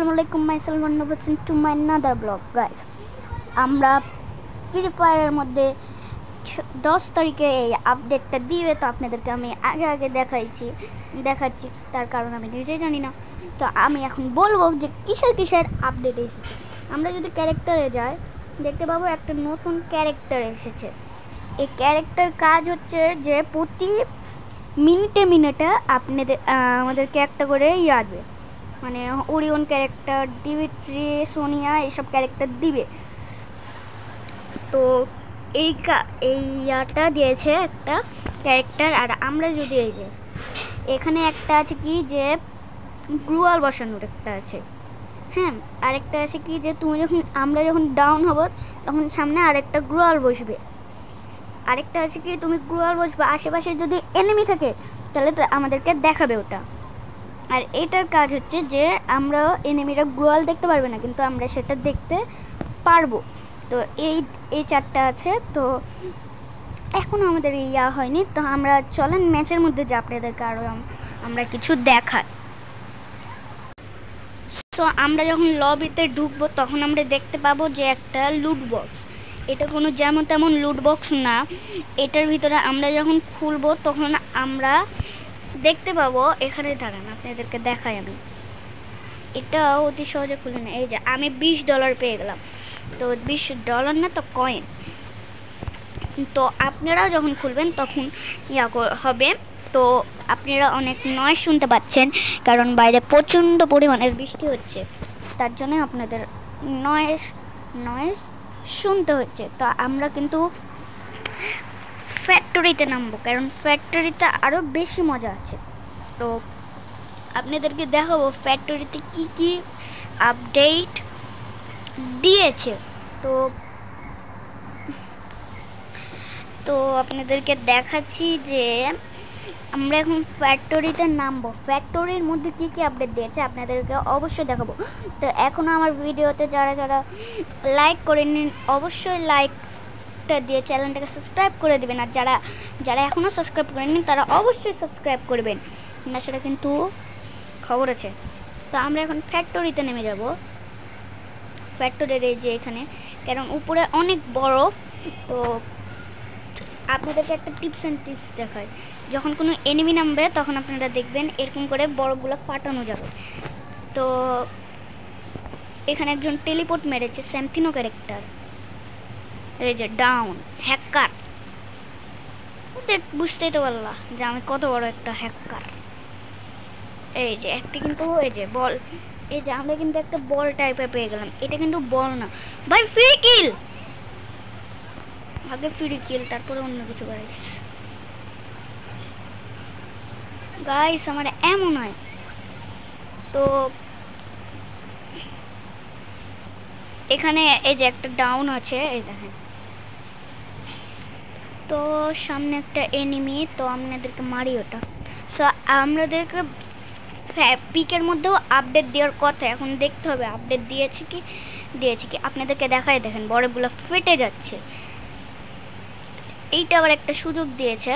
Assalamualaikum, myself one person to my another blog guys. আমরা free ফায়ারের মধ্যে 10 তারিখে এই আপডেটটা দিবে, তো আপনাদেরকে আমি আগে দেখাচ্ছি তার কারণ আমি নিজেই জানি না। তো আমি এখন বলবো যে কিসের আপডেট এসেছে। আমরা যদি ক্যারেক্টারে যাই দেখতে পাবো একটা নতুন ক্যারেক্টার এসেছে। এই ক্যারেক্টার কাজ হচ্ছে যে প্রতি মিনিটে আপনাদের আমাদেরকে একটা করে আসবে, মানে ওরিয়ন ক্যারেক্টার, ডিভিট্রি, সোনিয়া এইসব ক্যারেক্টার দিবে। তো এই ইয়াটা দিয়েছে একটা ক্যারেক্টার। আর আমরা যদি এই যে এখানে একটা আছে কি যে গ্লুয়াল বসানোর একটা আছে, হ্যাঁ, আরেকটা আছে কি যে আমরা যখন ডাউন হব তখন সামনে আরেকটা গ্লুয়াল বসবে। আরেকটা আছে কি তুমি গ্লুয়াল বসবে, আশেপাশে যদি এনিমি থাকে তাহলে আমাদেরকে দেখাবে ওটা। আর এটার কাজ হচ্ছে যে আমরা এনিমিরা গ্লোয়াল দেখতে পারবে না, কিন্তু আমরা সেটা দেখতে পারবো। তো এই চারটা আছে। তো এখনও আমাদের ইয়া হয়নি, তো আমরা চলেন ম্যাচের মধ্যে যে আপনাদেরকে আরও আমরা কিছু দেখাই। সো আমরা যখন লবিতে ঢুকবো তখন আমরা দেখতে পাবো যে একটা লুট বক্স। এটা কোনো যেমন তেমন লুট বক্স না, এটার ভিতরে আমরা যখন খুলবো তখন আমরা দেখতে পাবো এখানে দাঁড়ান আপনাদেরকে দেখাই। আমি এটা অতি সহজে খুলে না, এই যে আমি $20 পেয়ে গেলাম। তো $20 না, তো কয়েন। তো আপনারাও যখন খুলবেন তখন ইয়া হবে। তো আপনারা অনেক নয়েজ শুনতে পাচ্ছেন কারণ বাইরে প্রচণ্ড পরিমাণের বৃষ্টি হচ্ছে, তার জন্য আপনাদের নয়েজ শুনতে হচ্ছে। তো আমরা কিন্তু ফ্যাক্টরিতে নামবো কারণ ফ্যাক্টরিতে আরও বেশি মজা আছে। তো আপনাদেরকে দেখাবো ফ্যাক্টরিতে কি আপডেট দিয়েছে। তো আপনাদেরকে দেখাচ্ছি যে আমরা এখন ফ্যাক্টরিতে নামবো। ফ্যাক্টরির মধ্যে কি আপডেট দিয়েছে আপনাদেরকে অবশ্যই দেখাবো। তো এখনও আমার ভিডিওতে যারা লাইক করেনি অবশ্যই লাইকটা দিয়ে চ্যানেলটাকে সাবস্ক্রাইব করে দেবেন। আর যারা এখনও সাবস্ক্রাইব করেননি তারা অবশ্যই সাবস্ক্রাইব করবেন, না সেটা কিন্তু খবর আছে। তো আমরা এখন ফ্যাক্টরিতে নেমে যাব। ফ্যাক্টরির এই যে এখানে, কারণ উপরে অনেক বরফ। তো আপনাদেরকে একটা টিপস দেখায়, যখন কোনো এনিমি নামবে তখন আপনারা দেখবেন এরকম করে বরফগুলো ফাটানো যাবে। তো এখানে একজন টেলিপোর্ট মেরেছে, স্যান্থিনো ক্যারেক্টার, এই যে ডাউন হ্যাকার। বুঝতেই তো পারলা যে আমি কত বড় একটা হ্যাকার। এই যে একটা কিন্তু এই যে বল, এই যে আমরা কিন্তু একটা বল টাইপের পেয়ে গেলাম। এটা কিন্তু বল না ভাই, ফ্রি কিল। আগে ফ্রি কিল তারপরে অন্য কিছু গাইস আমার এমন হয়। তো এখানে এই যে একটা ডাউন আছে, এই দেখেন। তো সামনে একটা এনিমি, তো আপনাদেরকে মারি ওটা। সো আমাদেরকে পিকের মধ্যেও আপডেট দেওয়ার কথা, এখন দেখতে হবে আপডেট দিয়েছে কি আপনাদেরকে দেখাই। দেখেন বরফগুলো ফেটে যাচ্ছে। এইটা আবার একটা সুযোগ দিয়েছে।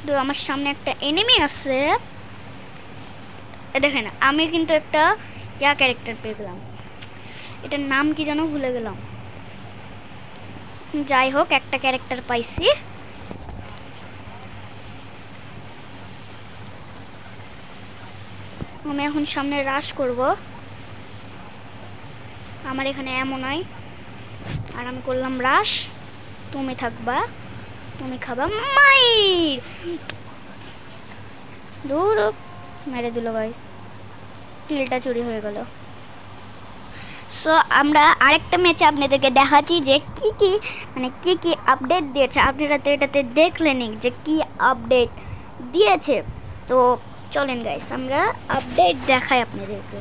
তো আমার সামনে একটা এনিমি আছে, দেখেন আমি কিন্তু একটা ক্যারেক্টার পেয়ে গেলাম। এটার নাম কি যেন ভুলে গেলাম। যাই হোক একটা ক্যারেক্টার পাইছি। আমি এখন সামনে রাশ করব। আমার এখানে এমন নয়, আর আমি করলাম রাশ। তুমি থাকবা, তুমি খাবা মাইর। দূর মেরে দিল গাইস, কিলটা চুরি হয়ে গেল। সো আমরা আরেকটা ম্যাচে আপনাদেরকে দেখাচ্ছি যে কি আপডেট দিয়েছে। আপনারা তো এটাতে দেখলেনই যে কি আপডেট দিয়েছে। তো চলেন গাইস আমরা আপডেট দেখাই আপনাদেরকে।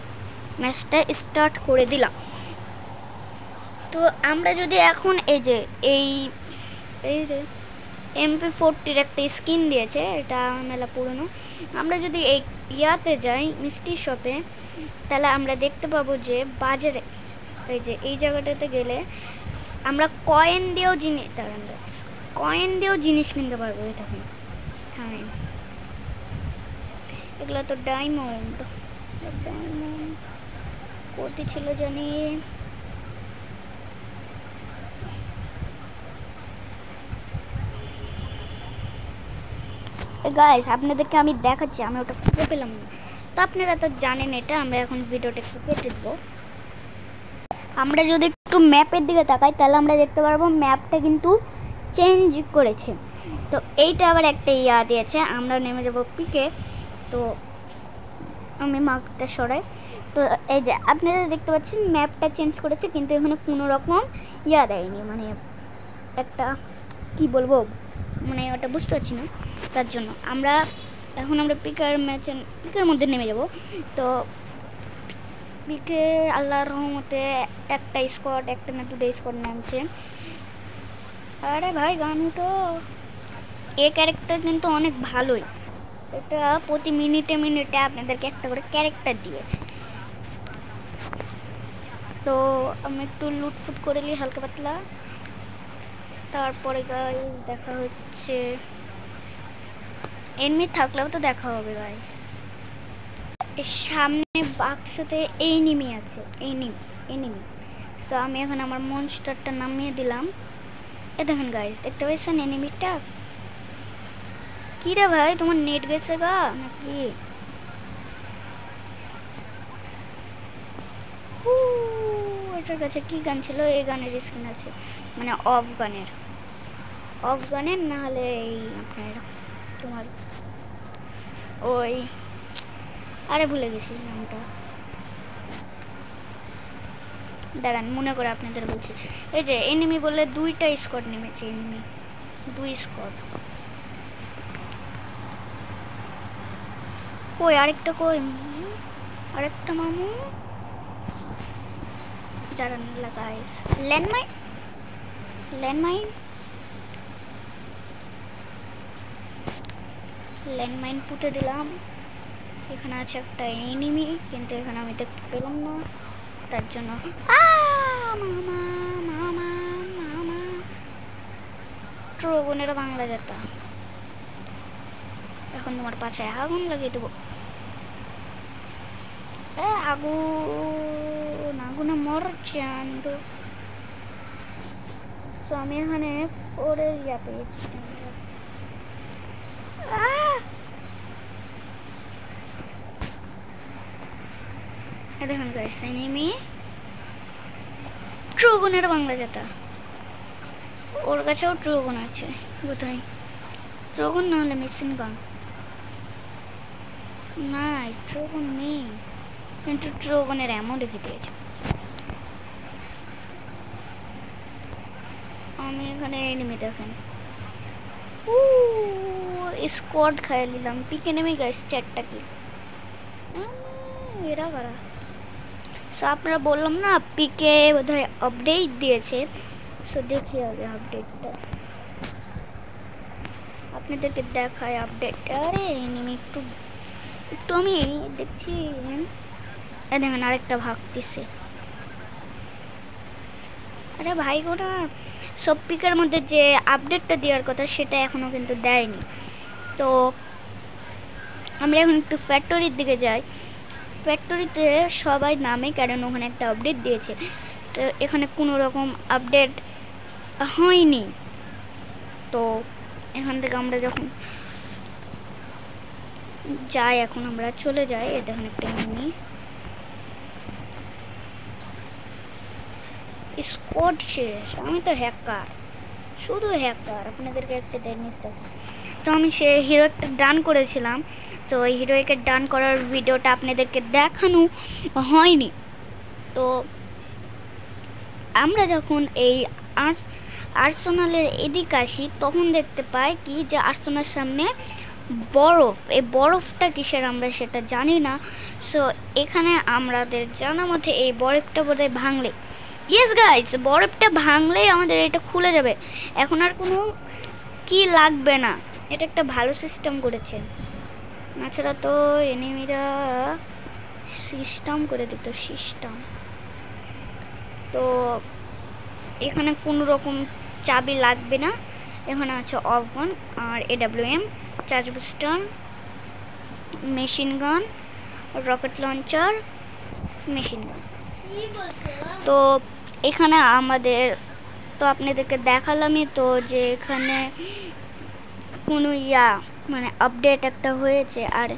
ম্যাচটা স্টার্ট করে দিলাম। তো আমরা যদি এখন এই যে MP40 একটা স্কিন দিয়েছে, এটা মেলা পুরনো। আমরা যদি এই ইয়াতে যাই মিষ্টি শপে, তাহলে আমরা দেখতে পাবো যে বাজারে এই যে এই জায়গাটাতে গেলে আমরা কয়েন দিয়েও জিনিস কিনতে পারবো। এই দেখুন, হ্যাঁ এগুলো তো ডায়মন্ড। ডায়মন্ড কোথায় ছিল জানি? গাইস আপনাদেরকে আমি দেখাচ্ছি, আমি ওটা খুঁজে পেলাম না। তো আপনারা তো জানেন এটা। আমরা এখন ভিডিওটা একটু কেটে দেবো। আমরা যদি একটু ম্যাপের দিকে তাকাই তাহলে আমরা দেখতে পারবো ম্যাপটা কিন্তু চেঞ্জ করেছে। তো এইটা আবার একটা ইয়া দিয়েছে। আমরা নেমে যাব পিকে। তো আমি মার্কটা সরাই। তো এই যে আপনারা দেখতে পাচ্ছেন ম্যাপটা চেঞ্জ করেছে, কিন্তু এখানে কোনো রকম ইয়া দেয়নি, মানে একটা কি বলবো, মানে ওটা বুঝতে পারছি না। তার জন্য আমরা পিকের মধ্যে নেমে যাব। তো পিকে আল্লাহর রহমতে একটা স্কোয়াড, একটা না দুটো স্কোয়াড নামছে। আরে ভাই গান তো এই ক্যারেক্টার কিন্তু অনেক ভালোই। এটা প্রতি মিনিটে মিনিটে আপনাদেরকে একটা করে ক্যারেক্টার দিবে। তো আমি একটু লুটফুট করে নিই হালকা পাতলা। তারপরে গাইস দেখা হচ্ছে। এনিমি থাকলেও তো দেখা হবে গাইস। এর সামনে বাক্সতে এনিমি আছে, এনিমি। সো আমি এখন আমার মনস্টারটা নামিয়ে দিলাম। এ দেখেন গাইস, দেখতে পাচ্ছেন এনিমিটা? কি রে ভাই, তোমার নেট গেছে গা নাকি? এটার কাছে কি গান ছিল? এই গানের স্কিন আছে, মানে অফ গানের না হলে এই আপনার তোমার ওই, আরে ভুলে গেছি নামটা, দাঁড়ান মনে করে আপনাদের বলছি। এই যে এনিমি বললে দুইটা স্কোয়াড নেমেছে, এনিমি 2 স্কোয়াড। কই আরেকটা, কই আরেকটা মামু? দাঁড়ান লাগাইস, ল্যান্ডমাইন পুঁতে দিলাম। এখানে আছে একটা এনিমি, কিন্তু এখানে আমি দেখতে পেলাম না, তার জন্য মামা ট্রোগনের বাংলা যেটা। এখন তোমার পাছায় আগুন লাগিয়ে দেবো। আগুনে মরচান্দ। তো আমি এখানে পরে ইয়া পেয়েছি। দেখুন গাইস, এনিমি ট্রোগনের বাংলা যেটা, ওর কাছেও ট্রোগন আছে কোথায়? ট্রোগন না হলে মেশিন গান। না ট্রোগন নেই, কিন্তু ট্রোগনের এমন রেখে দিয়েছে। আমি এখানে এনিমি দেখেন স্কোয়াড খাইয়ে নিলাম। পিকে নেমে গাইস 4টা কি এরা কারা? সো আপনারা বললাম না পিকে বোধহয় আপডেট দিয়েছে। সো দেখি আগে আপডেটটা, আপনাদেরকে দেখায় আপডেটটা। আরে এনিমি একটু আমি দেখছি। দেখেন আরেকটা ভাগতেছে। আরে ভাই গোটা সব পিকের মধ্যে যে আপডেটটা দেওয়ার কথা সেটা এখনো কিন্তু দেয়নি। তো আমরা এখন একটু ফ্যাক্টরির দিকে যাই। ফ্যাক্টরিতে সবাই নামে, কারণ ওখানে একটা আপডেট দিয়েছে। তো এখানে কোনো রকম আপডেট হয়নি। তো এখান থেকে আমরা যখন যাই, এখন আমরা চলে যাই। এটা দেখেন একটা এনিমি স্কোয়াড শেষ। আমি তো হ্যাকার, শুধু হ্যাকার। আপনাদেরকে একটা জিনিস আছে। তো আমি সে হিরোইকটা ডান করেছিলাম। তো ওই হিরোইকের ডান করার ভিডিওটা আপনাদেরকে দেখানো হয়নি। তো আমরা যখন এই আর্সেনালের এদিকে আসি তখন দেখতে পাই কি যে আর্সেনালের সামনে বরফ। এই বরফটা কিসের আমরা সেটা জানি না। সো এখানে আমাদের জানা মতে এই বরফটা বোধহয় ভাঙলে, ইয়েস গাইস, বরফটা ভাঙলেই আমাদের এটা খুলে যাবে। এখন আর কোনো কি লাগবে না। এটা একটা ভালো সিস্টেম করেছে। তাছাড়া তো এনিমিরা সিস্টেম করে দিত সিস্টেম। তো এখানে কোনো রকম চাবি লাগবে না। এখানে আছে অফগান আর AWM charge booster. Machine gun, rocket launcher, machine gun. তো এখানে আমাদের তো আপনাদেরকে দেখালামই তো যে এখানে কোনো মানে আপডেট একটা হয়েছে। আর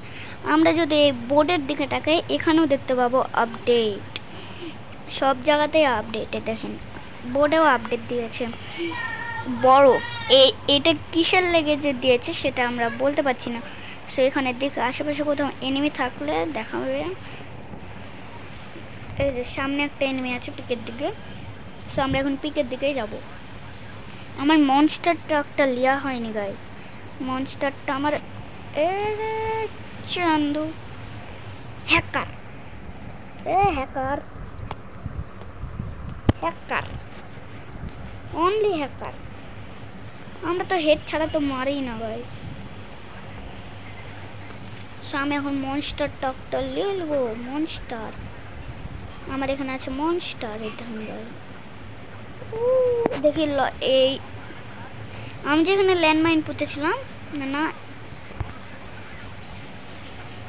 আমরা যদি এই বোর্ডের দিকে তাকাই এখানেও দেখতে পাবো আপডেট, সব জায়গাতেই আপডেট। দেখেন বোর্ডেও আপডেট দিয়েছে। বরফ এটা কিসের লেগে যে দিয়েছে সেটা আমরা বলতে পারছি না। সো এখানে দিকে আশেপাশে কোথাও এনিমি থাকলে দেখাবে। এই যে সামনে একটা এনিমি আছে পিকের দিকে। সো আমরা এখন পিকের দিকেই যাব। আমার মনস্টারটা একটা লিয়া হয়নি গাইস, মনস্টারটা আমার চান্দু hacker, hacker hacker, only hacker. আমরা তো হেড ছাড়া তো মারি না গাইস। আমি এখন মনস্টারটা একটা লিখবো। মনস্টার আমার এখানে আছে মনস্টার। এই দেখুন গাইস, দেখি এই আমি যেখানে ল্যান্ডমাইন পুঁতেছিলাম না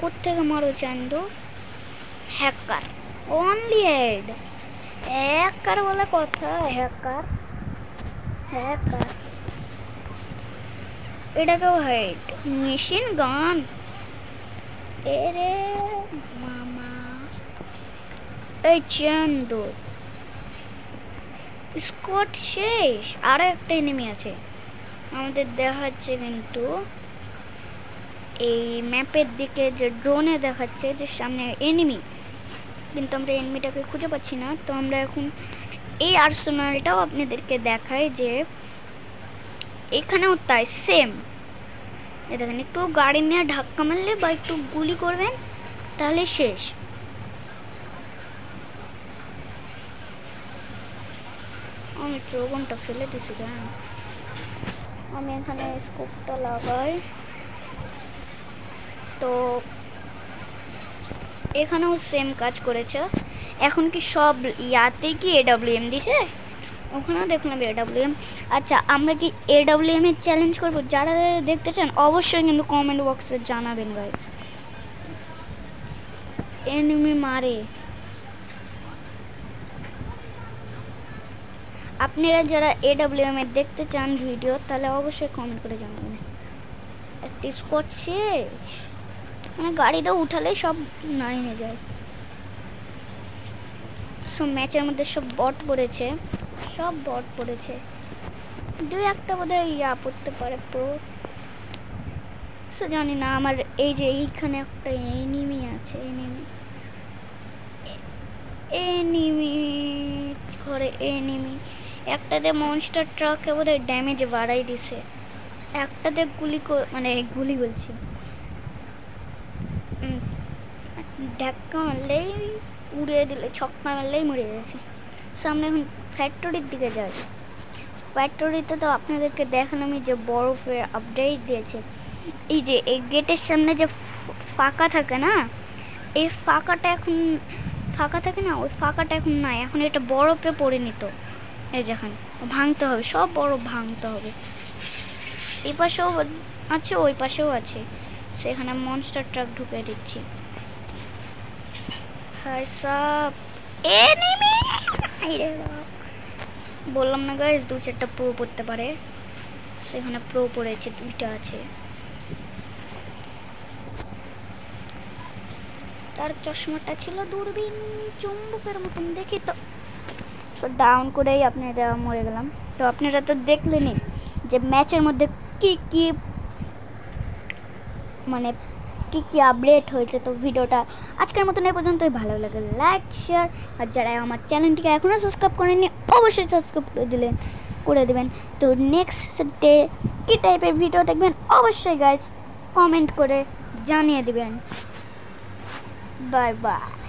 কোত্থেকে মারো চান্দু। হ্যাকার, অনলি হেড, হ্যাকার বলে কথা। হ্যাকার হ্যাকার এটাকেও হেড। মেশিন গান, এরে মামা। এই চান্দু স্কোয়াড শেষ। আরো একটা এনিমি আছে আমাদের দেখাচ্ছে, কিন্তু এই ম্যাপের দিকে যে ড্রোনে দেখাচ্ছে যে সামনে এনিমি, কিন্তু আমরা এনিমিটাকে খুঁজে পাচ্ছি না। তো আমরা এখন এই আর্সেনালটাও আপনাদেরকে দেখাই যে এখানেও তাই সেম। এ দেখেন একটু গাড়ি নিয়ে ধাক্কা মারলে বা একটু গুলি করবেন তাহলে শেষ। আমি চৌবনটা ফেলে দিছি কেন? আমি এখানে স্কোপটা লাগাই। তো এখানেও সেম কাজ করেছে। এখন কি সব ইয়াতে কি AWM দিছে? ওখানেও দেখলাম AWM। আচ্ছা আমরা কি AWM এর চ্যালেঞ্জ করবো? যারা দেখতে চান অবশ্যই কিন্তু কমেন্ট বক্সে জানাবেন গাইস। এনিমি মারে, আপনারা যারা AWM এর দেখতে চান ভিডিও তাহলে অবশ্যই কমেন্ট করে জানাবেন। একটা স্কোয়াড শেষ, মানে গাড়িতে উঠালে সব নাই হয়ে যায়। সব ম্যাচের মধ্যে সব বট পড়েছে, সব বট পড়েছে। দুই একটা বোধহয় পড়তে পারে প্রো, সো জানি না। আমার এই যে এইখানে একটা এনিমি আছে, এনিমি ঘরে এনিমি। একটাতে মনস্টার ট্রাকে বোধহয় ড্যামেজ বাড়াই দিছে। একটাতে মানে গুলি বলছি, ধাক্কা মারলেই উড়িয়ে দিলে, ছক্কা মারলেই মরে গেছে। সামনে এখন ফ্যাক্টরির দিকে যাই। ফ্যাক্টরিতে তো আপনাদেরকে দেখালাম যে বরফের আপডেট দিয়েছে। এই যে এই গেটের সামনে যে ফাঁকা থাকে না, এই ফাঁকাটা এখন ফাঁকা থাকে না, ওই ফাঁকাটা এখন নাই। এখন এটা বরফে পরিণত। এই যখন ভাঙতে হবে, সব বরফ ভাঙতে হবে। এই পাশেও আছে, ওই পাশেও আছে। সেখানে মনস্টার ট্রাক ঢুকে দিচ্ছি। হাই সব এনিমি, বললাম না গাইস দু চারটা প্রো পড়তে পারে। সেখানে প্রো পড়েছে, দুইটা আছে। তার চশমাটা ছিল দূরবীন চুম্বকের মতন, দেখি তো। সো ডাউন করেই আপনারা মরে গেলাম। তো আপনারা তো দেখলেনই যে ম্যাচের মধ্যে কি মানে কি আপডেট হয়েছে। তো ভিডিওটা আজকের মতন এই পর্যন্তই। ভালো লাগে লাইক শেয়ার, আর যারা আমার চ্যানেলটিকে এখনও সাবস্ক্রাইব করেননি অবশ্যই সাবস্ক্রাইব করে দেবেন। তো নেক্সট ডে কী টাইপের ভিডিও দেখবেন অবশ্যই গাইস কমেন্ট করে জানিয়ে দেবেন। Bye bye.